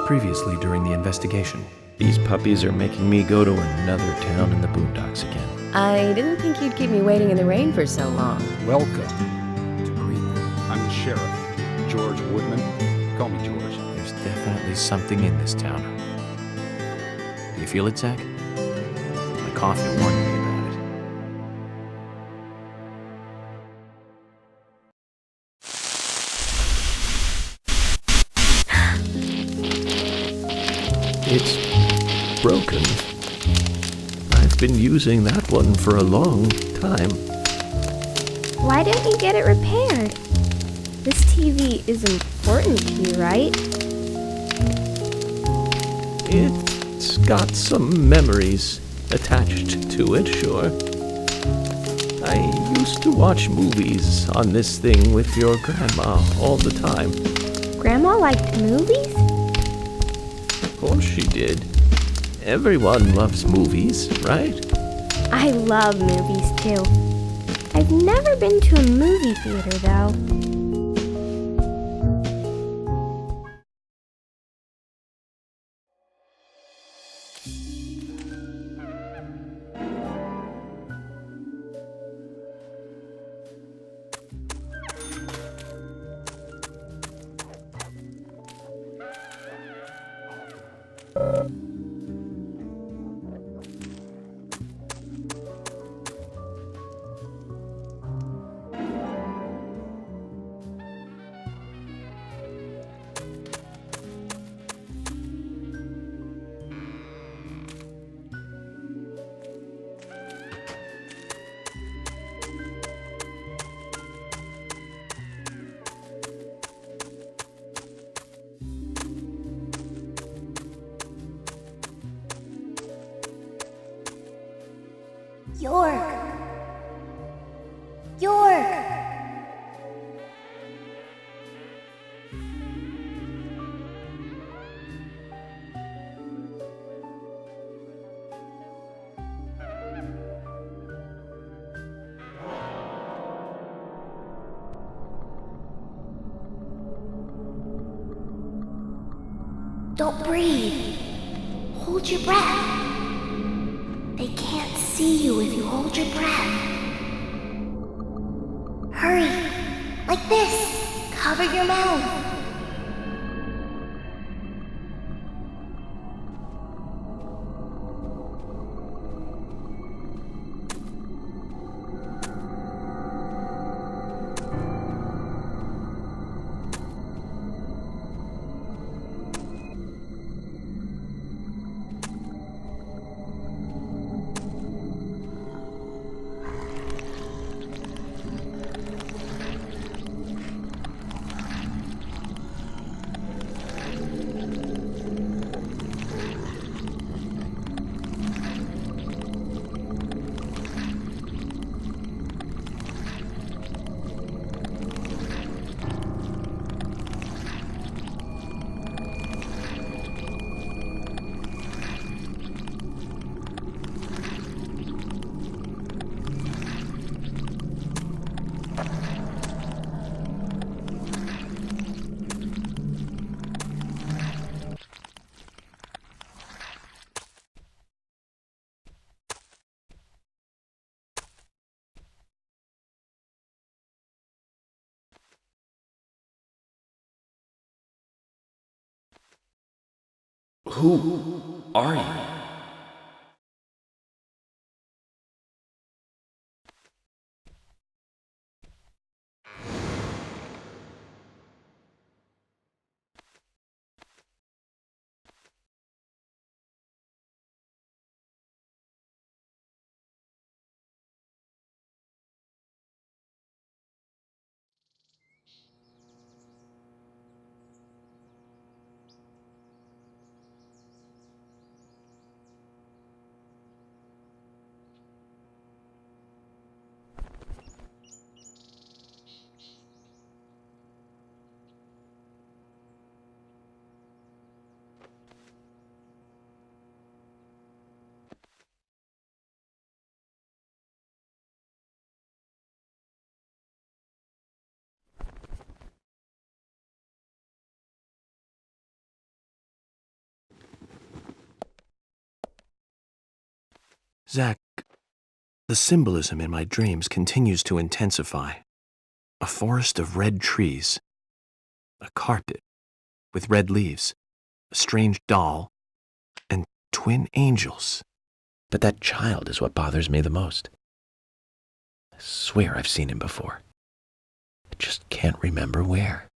previously during the investigation. These puppies are making me go to another town in the boondocks again. I didn't think you'd keep me waiting in the rain for so long. Welcome to Greenwood. I'm the sheriff, George Woodman. Call me George. There's definitely something in this town. Do you feel it, Zach? My coffee warned me about it. It's broken. I've been using that one for a long time. Why don't you get it repaired? This TV is important to you, right? It's got some memories attached to it, sure. I used to watch movies on this thing with your grandma all the time. Grandma liked movies? Of course she did. Everyone loves movies, right? I love movies too. I've never been to a movie theater though. York! York! Don't breathe. Hold your breath. They can't see you if you hold your breath. Hurry! Like this! Cover your mouth! Who are you? Zach, the symbolism in my dreams continues to intensify. A forest of red trees, a carpet with red leaves, a strange doll, and twin angels. But that child is what bothers me the most. I swear I've seen him before. I just can't remember where.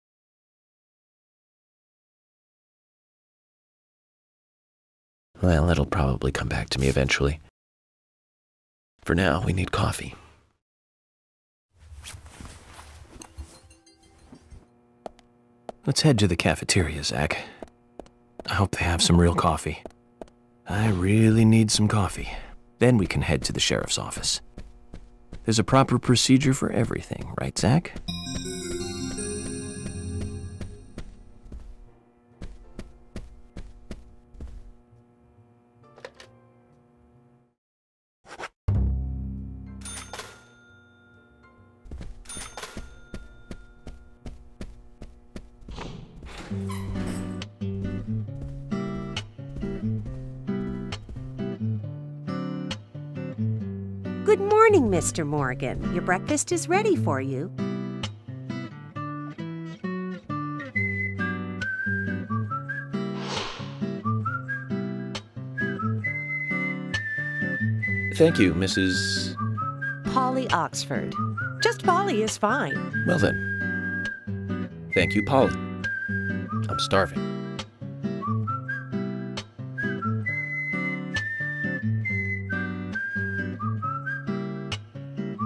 Well, it'll probably come back to me eventually. For now, we need coffee. Let's head to the cafeteria, Zach. I hope they have some real coffee. I really need some coffee. Then we can head to the sheriff's office. There's a proper procedure for everything, right, Zach? Good morning, Mr. Morgan. Your breakfast is ready for you. Thank you, Mrs. Polly Oxford. Just Polly is fine. Well then. Thank you, Polly. I'm starving.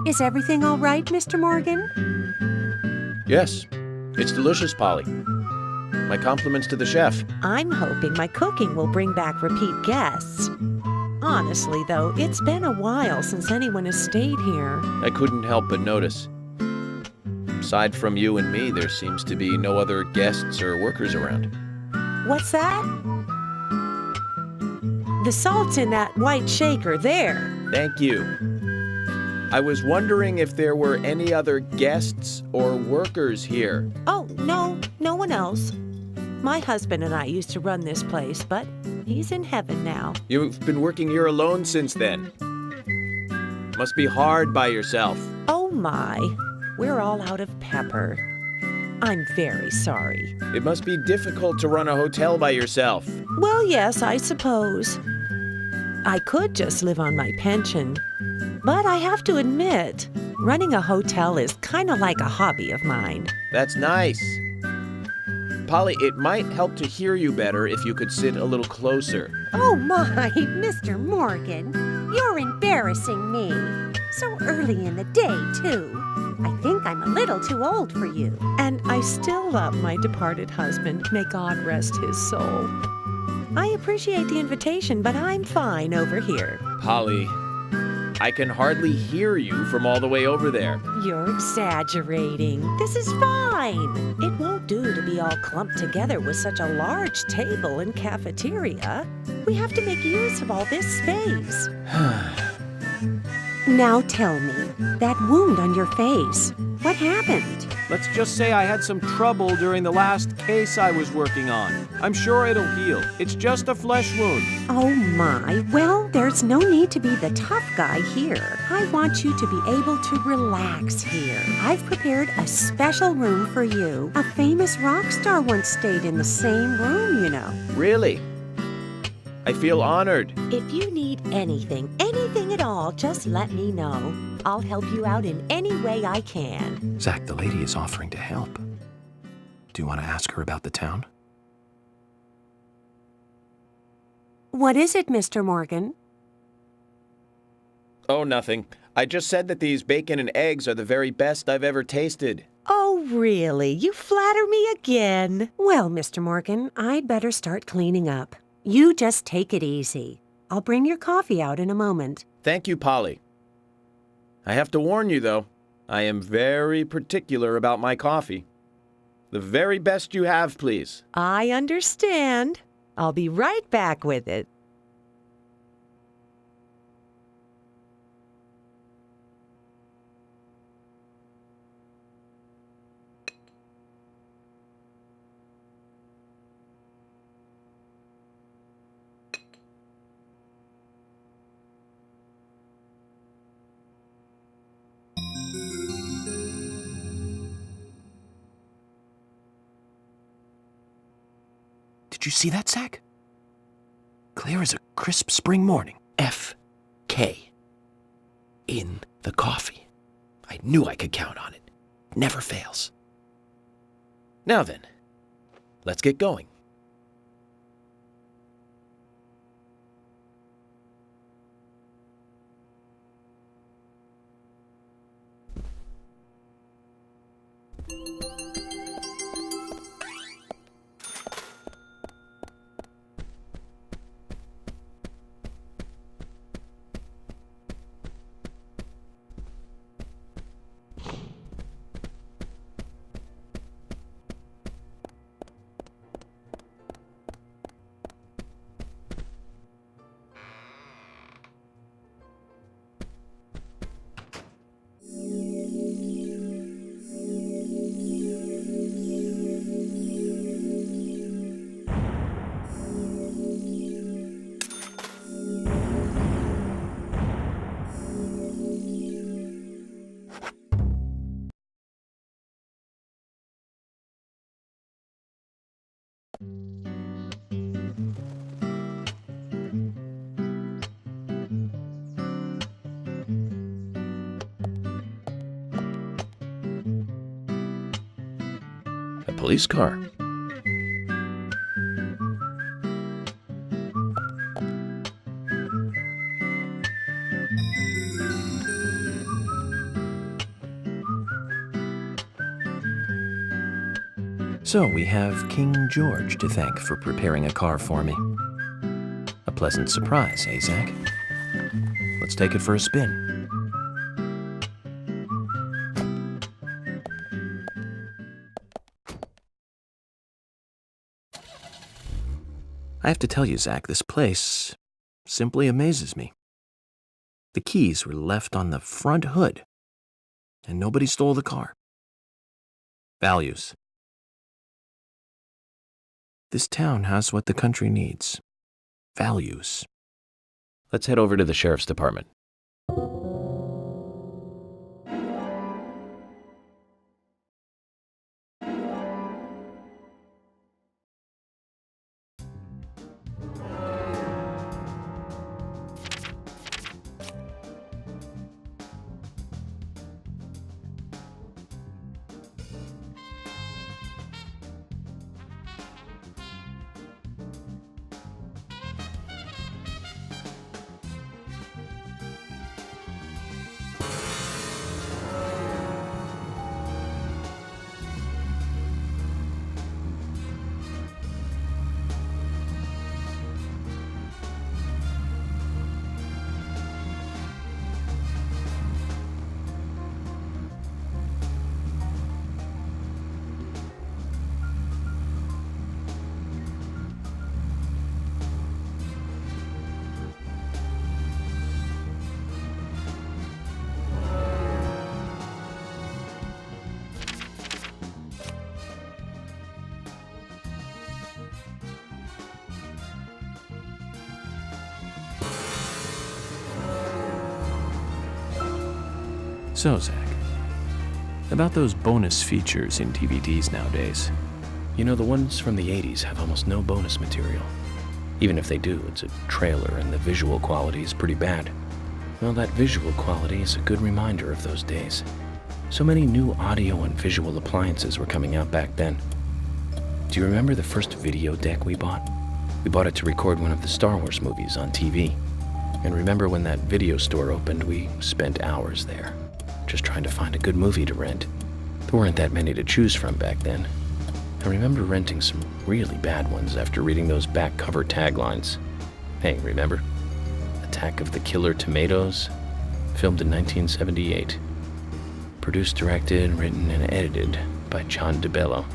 Is everything all right, Mr. Morgan? Yes, it's delicious, Polly. My compliments to the chef. I'm hoping my cooking will bring back repeat guests. Honestly, though, it's been a while since anyone has stayed here. I couldn't help but notice. Aside from you and me, there seems to be no other guests or workers around. What's that? The salt's in that white shaker there. Thank you. I was wondering if there were any other guests or workers here. Oh, no one else. My husband and I used to run this place, but he's in heaven now. You've been working here alone since then. Must be hard by yourself. Oh my, we're all out of pepper. I'm very sorry. It must be difficult to run a hotel by yourself. Well, yes, I suppose. I could just live on my pension. But I have to admit, running a hotel is kind of like a hobby of mine. That's nice. Polly, it might help to hear you better if you could sit a little closer. Oh my, Mr. Morgan, you're embarrassing me. So early in the day, too. I think I'm a little too old for you. And I still love my departed husband. May God rest his soul. I appreciate the invitation, but I'm fine over here. Polly, I can hardly hear you from all the way over there. You're exaggerating. This is fine. It won't do to be all clumped together with such a large table and cafeteria. We have to make use of all this space. Now tell me, that wound on your face, what happened? Let's just say I had some trouble during the last case I was working on. I'm sure it'll heal. It's just a flesh wound. Oh my, well, there's no need to be the tough guy here. I want you to be able to relax here. I've prepared a special room for you. A famous rock star once stayed in the same room, you know. Really? I feel honored. If you need anything at all, just let me know. I'll help you out in any way I can. Zach, the lady is offering to help. Do you want to ask her about the town? What is it, Mr. Morgan? Oh, nothing. I just said that these bacon and eggs are the very best I've ever tasted. Oh, really? You flatter me again. Well, Mr. Morgan, I'd better start cleaning up. You just take it easy. I'll bring your coffee out in a moment. Thank you, Polly. I have to warn you, though, I am very particular about my coffee. The very best you have, please. I understand. I'll be right back with it. Did you see that, Zach? Clear as a crisp spring morning. F.K. in the coffee. I knew I could count on it. Never fails. Now then, let's get going. A police car. So we have King George to thank for preparing a car for me. A pleasant surprise, eh, Zach? Let's take it for a spin. I have to tell you, Zach, this place simply amazes me. The keys were left on the front hood, and nobody stole the car. Values. This town has what the country needs. Values. Let's head over to the sheriff's department. So, Zach, about those bonus features in DVDs nowadays. You know, the ones from the 80s have almost no bonus material. Even if they do, it's a trailer and the visual quality is pretty bad. Well, that visual quality is a good reminder of those days. So many new audio and visual appliances were coming out back then. Do you remember the first video deck we bought? We bought it to record one of the Star Wars movies on TV. And remember when that video store opened, we spent hours there, just trying to find a good movie to rent. There weren't that many to choose from back then. I remember renting some really bad ones after reading those back cover taglines. Hey, remember? Attack of the Killer Tomatoes? Filmed in 1978. Produced, directed, written, and edited by John DeBello.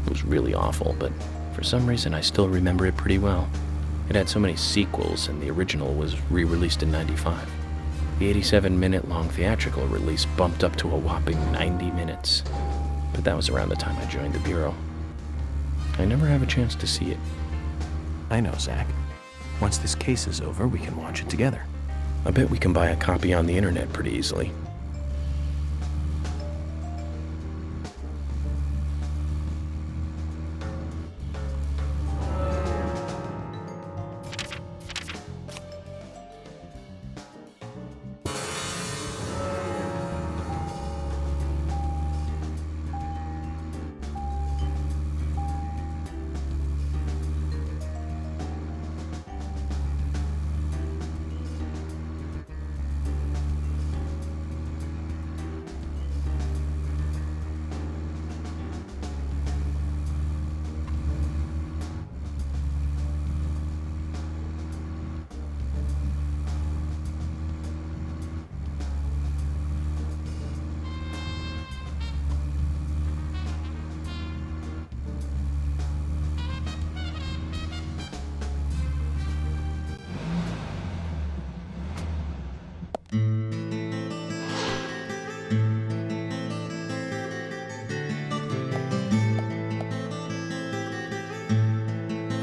It was really awful, but for some reason I still remember it pretty well. It had so many sequels, and the original was re-released in '95. The 87-minute-long theatrical release bumped up to a whopping 90 minutes. But that was around the time I joined the Bureau. I never have a chance to see it. I know, Zach. Once this case is over, we can watch it together. I bet we can buy a copy on the internet pretty easily.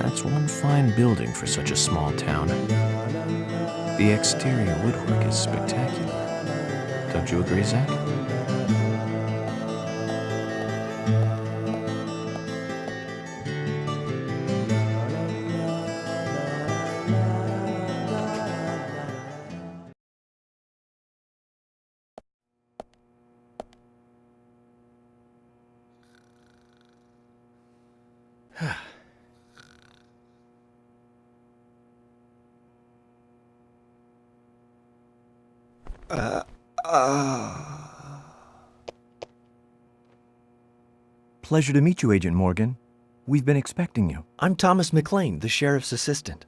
That's one fine building for such a small town. The exterior woodwork is spectacular. Don't you agree, Zach? Pleasure to meet you, Agent Morgan. We've been expecting you. I'm Thomas McLean, the sheriff's assistant.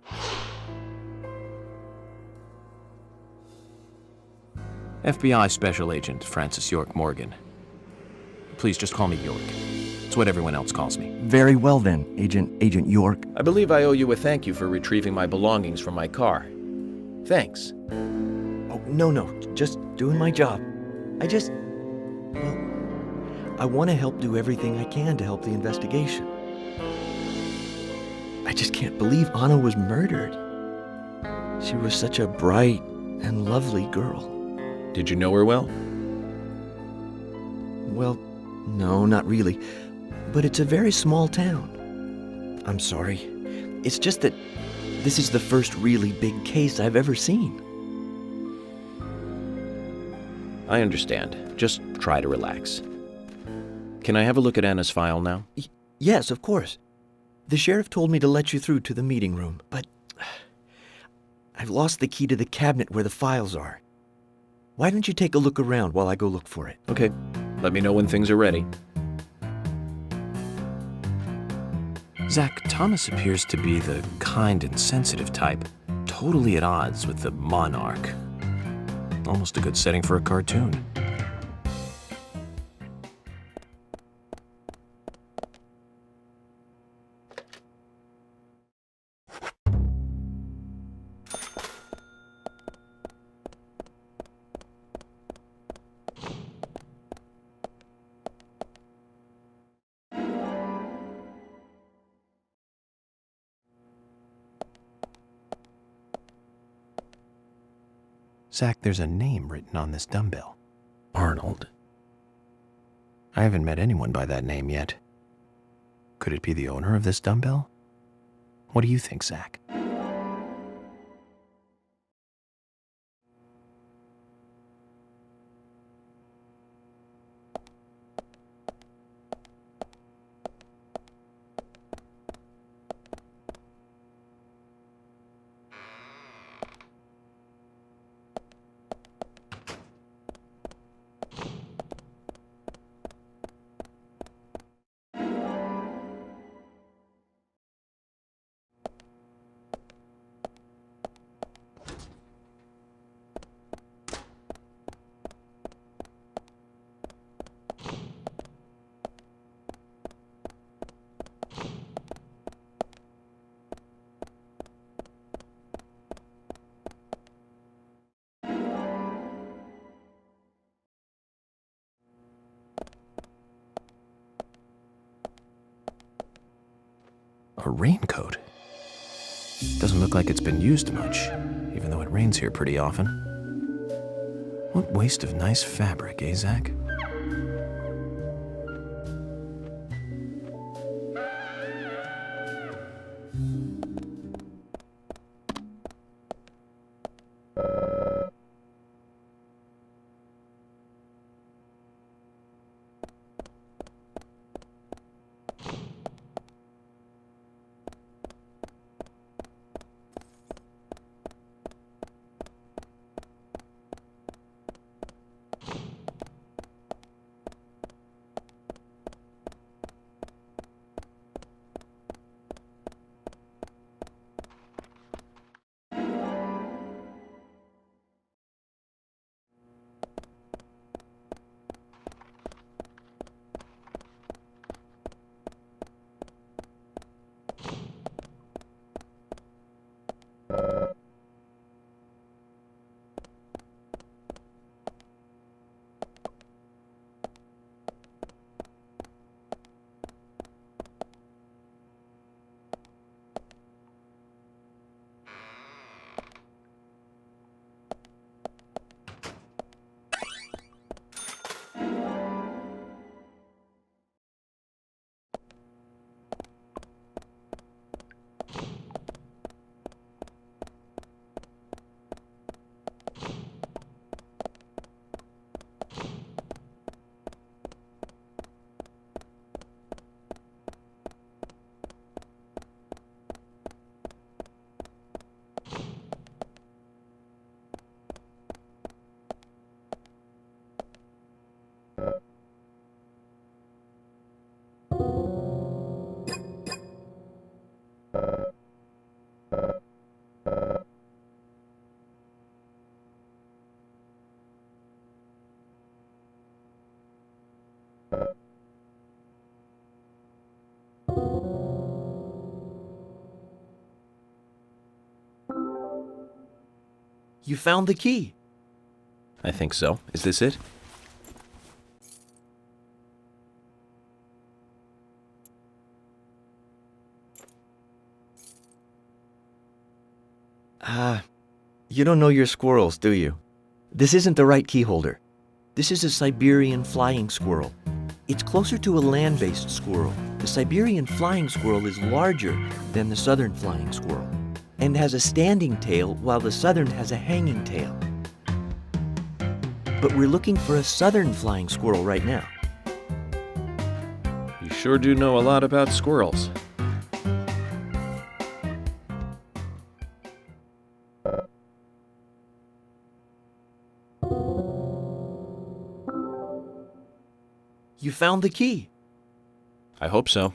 FBI Special Agent Francis York Morgan. Please just call me York. It's what everyone else calls me. Very well then, Agent York. I believe I owe you a thank you for retrieving my belongings from my car. Thanks. Oh, no, just doing my job. I want to help do everything I can to help the investigation. I just can't believe Anna was murdered. She was such a bright and lovely girl. Did you know her well? Well, no, not really. But it's a very small town. I'm sorry. It's just that this is the first really big case I've ever seen. I understand. Just try to relax. Can I have a look at Anna's file now? Yes, of course. The sheriff told me to let you through to the meeting room, but I've lost the key to the cabinet where the files are. Why don't you take a look around while I go look for it? Okay. Let me know when things are ready. Zach, Thomas appears to be the kind and sensitive type, totally at odds with the monarch. Almost a good setting for a cartoon. Zach, there's a name written on this dumbbell. Arnold. I haven't met anyone by that name yet. Could it be the owner of this dumbbell? What do you think, Zach? A raincoat? Doesn't look like it's been used much, even though it rains here pretty often. What waste of nice fabric, eh, Zach? You found the key. I think so. Is this it? You don't know your squirrels, do you? This isn't the right key holder. This is a Siberian flying squirrel. It's closer to a land-based squirrel. The Siberian flying squirrel is larger than the southern flying squirrel and has a standing tail while the southern has a hanging tail. But we're looking for a southern flying squirrel right now. You sure do know a lot about squirrels. You found the key. I hope so.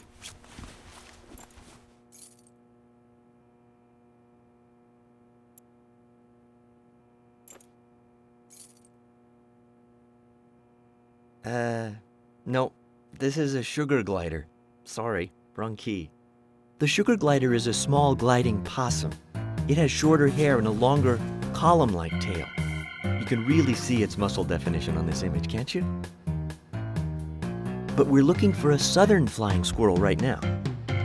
No. This is a sugar glider. Sorry, wrong key. The sugar glider is a small gliding possum. It has shorter hair and a longer, column-like tail. You can really see its muscle definition on this image, can't you? But we're looking for a southern flying squirrel right now.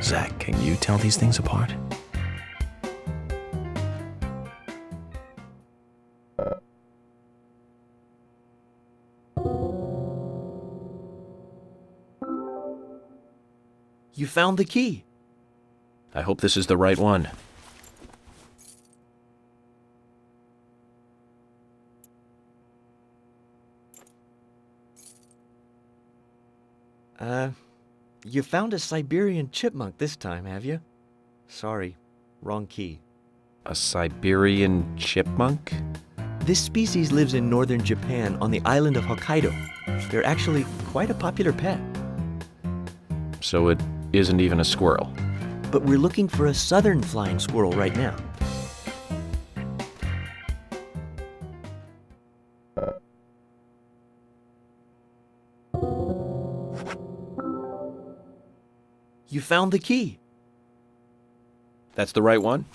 Zach, can you tell these things apart? You found the key. I hope this is the right one. You found a Siberian chipmunk this time, have you? Sorry, wrong key. A Siberian chipmunk? This species lives in northern Japan on the island of Hokkaido. They're actually quite a popular pet. So it isn't even a squirrel. But we're looking for a southern flying squirrel right now. You found the key. That's the right one?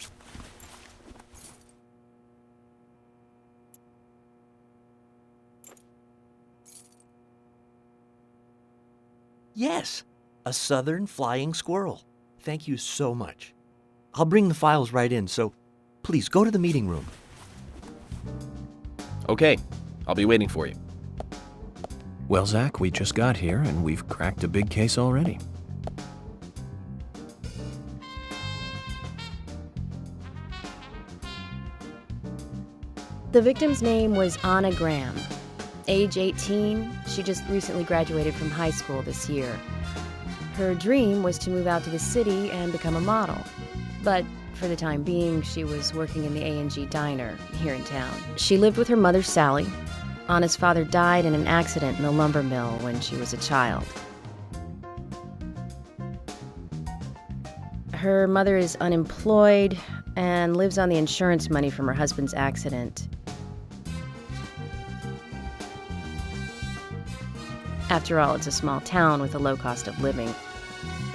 Yes, a southern flying squirrel. Thank you so much. I'll bring the files right in, so please go to the meeting room. Okay, I'll be waiting for you. Well, Zach, we just got here and we've cracked a big case already. The victim's name was Anna Graham. Age 18, she just recently graduated from high school this year. Her dream was to move out to the city and become a model. But for the time being, she was working in the A&G diner here in town. She lived with her mother, Sally. Anna's father died in an accident in the lumber mill when she was a child. Her mother is unemployed and lives on the insurance money from her husband's accident. After all, it's a small town with a low cost of living.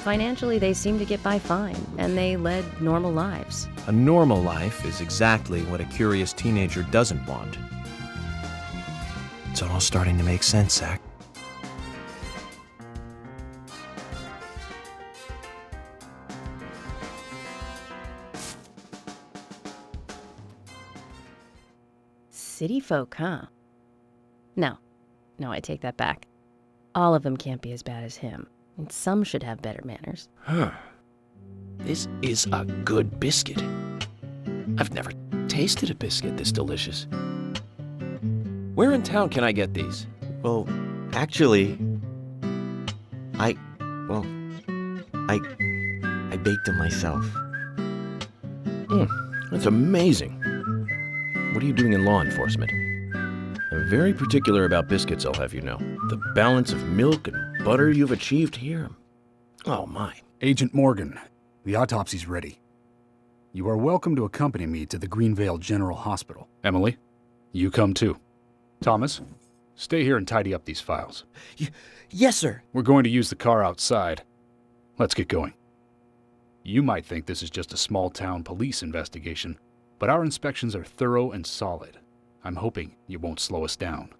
Financially, they seem to get by fine, and they led normal lives. A normal life is exactly what a curious teenager doesn't want. It's all starting to make sense, Zach. City folk, huh? No, I take that back. All of them can't be as bad as him, and some should have better manners. Huh. This is a good biscuit. I've never tasted a biscuit this delicious. Where in town can I get these? Well, actually, I baked them myself. That's amazing. What are you doing in law enforcement? I'm very particular about biscuits, I'll have you know. The balance of milk and butter you've achieved here. Oh, my. Agent Morgan, the autopsy's ready. You are welcome to accompany me to the Greenvale General Hospital. Emily, you come too. Thomas, stay here and tidy up these files. Yes, sir. We're going to use the car outside. Let's get going. You might think this is just a small-town police investigation, But our inspections are thorough and solid. I'm hoping you won't slow us down.